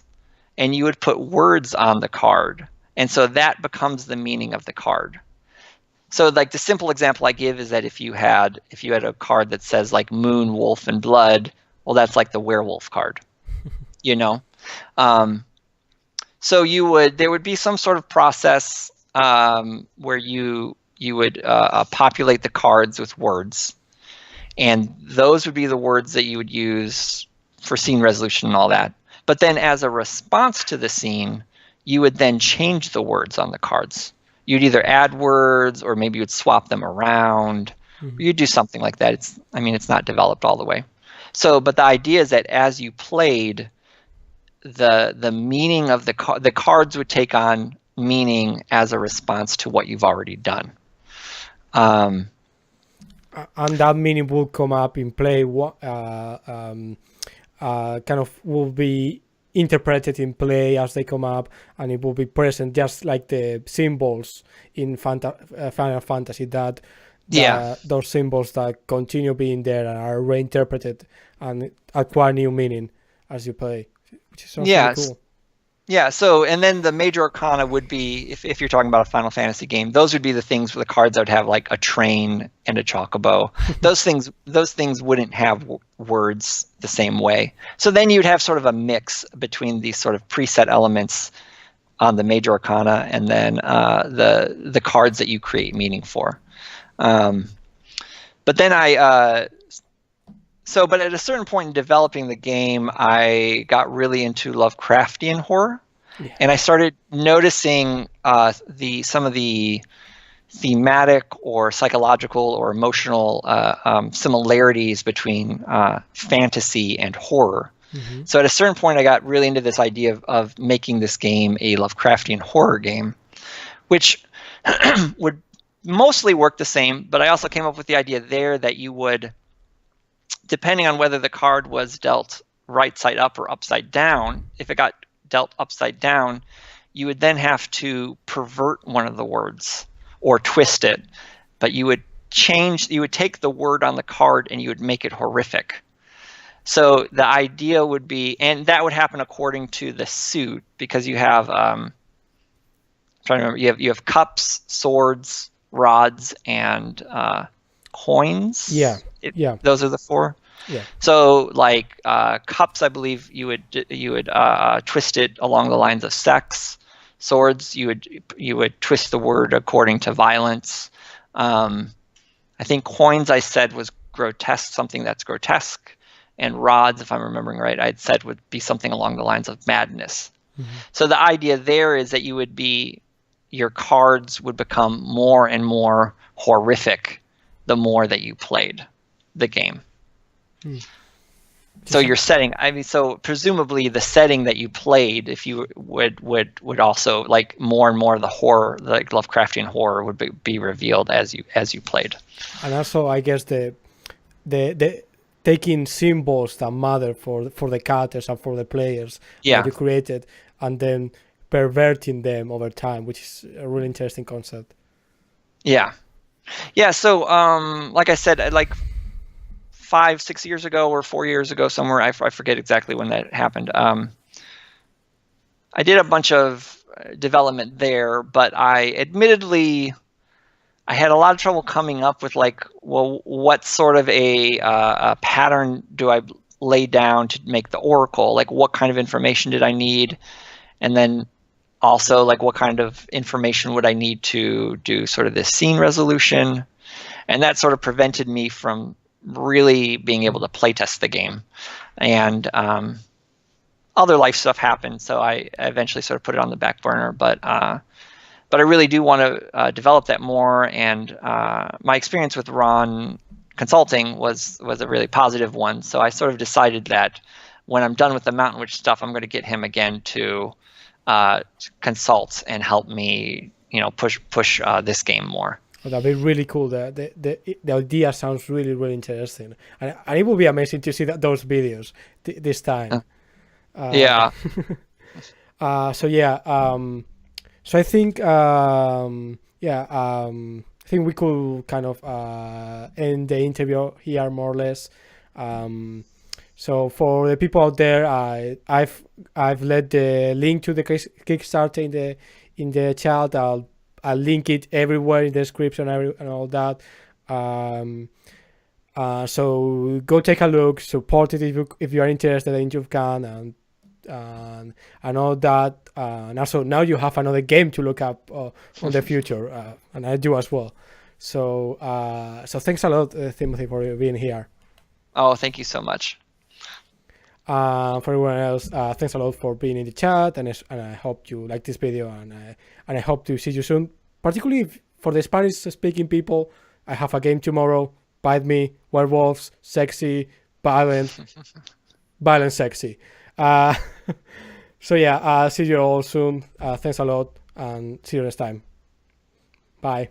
and you would put words on the card, and so that becomes the meaning of the card. So like the simple example I give is that if you had a card that says like moon, wolf, and blood, well, that's like the werewolf card, So there would be some sort of process where you would populate the cards with words, and those would be the words that you would use for scene resolution and all that. But then as a response to the scene, you would then change the words on the cards. You'd either add words, or maybe you'd swap them around. Or you'd do something like that. It's not developed all the way. So, but the idea is that as you played, the meaning of the cards would take on meaning as a response to what you've already done. And that meaning will come up in play. Kind of will be interpreted in play as they come up, and it will be present, just like the symbols in Final Fantasy, those symbols that continue being there and are reinterpreted and acquire new meaning as you play, which is really cool. Yeah, so and then the major arcana would be if you're talking about a Final Fantasy game, those would be the things where the cards that would have like a train and a chocobo. Those things wouldn't have words the same way. So then you'd have sort of a mix between these sort of preset elements on the major arcana and then the cards that you create meaning for. But then but at a certain point in developing the game, I got really into Lovecraftian horror, and I started noticing some of the thematic or psychological or emotional similarities between fantasy and horror. Mm-hmm. So at a certain point, I got really into this idea of making this game a Lovecraftian horror game, which would mostly work the same, but I also came up with the idea there that you would, depending on whether the card was dealt right side up or upside down, if it got dealt upside down, you would then have to pervert one of the words or twist it. But you would take the word on the card and you would make it horrific. So the idea would be, and that would happen according to the suit, because you have, I'm trying to remember, you have cups, swords, rods, and coins. Yeah. Those are the four. Yeah. So like cups, I believe you would twist it along the lines of sex. Swords, you would twist the word according to violence. I think coins, I said, was grotesque, something that's grotesque. And rods, if I'm remembering right, I'd said would be something along the lines of madness. Mm-hmm. So the idea there is that your cards would become more and more horrific the more that you played the game. So your setting, so presumably the setting that you played, if you would also, like, more and more of the horror, like Lovecraftian horror, would be revealed as you played. And also, I guess the taking symbols that matter for the characters and for the players that you created, and then perverting them over time, which is a really interesting concept. Yeah. So like I said, like 5-6 years ago or 4 years ago somewhere, I forget exactly when that happened. I did a bunch of development there, but I had a lot of trouble coming up with, like, well, what sort of a pattern do I lay down to make the oracle? Like, what kind of information did I need? And then also, like, what kind of information would I need to do sort of this scene resolution? And that sort of prevented me from really being able to playtest the game. And other life stuff happened, so I eventually sort of put it on the back burner. But I really do want to develop that more. And my experience with Ron Consulting was a really positive one. So I sort of decided that when I'm done with the Mountain Witch stuff, I'm going to get him again to consult and help me, push this game more. Oh, that'd be really cool. The idea sounds really, really interesting, and it would be amazing to see those videos this time. Yeah. So I think I think we could kind of end the interview here, more or less. So for the people out there, I've left the link to the Kickstarter in the chat. I'll link it everywhere in the description and all that. So go take a look, support it if you are interested in Juvcan and all that. And also now you have another game to look up on the future, and I do as well. So thanks a lot, Timothy, for being here. Oh, thank you so much. For everyone else, thanks a lot for being in the chat, and I hope you like this video, and I hope to see you soon. Particularly for the Spanish-speaking people, I have a game tomorrow. Bite Me, werewolves, sexy, violent, sexy. So yeah, see you all soon. Thanks a lot, and see you next time. Bye.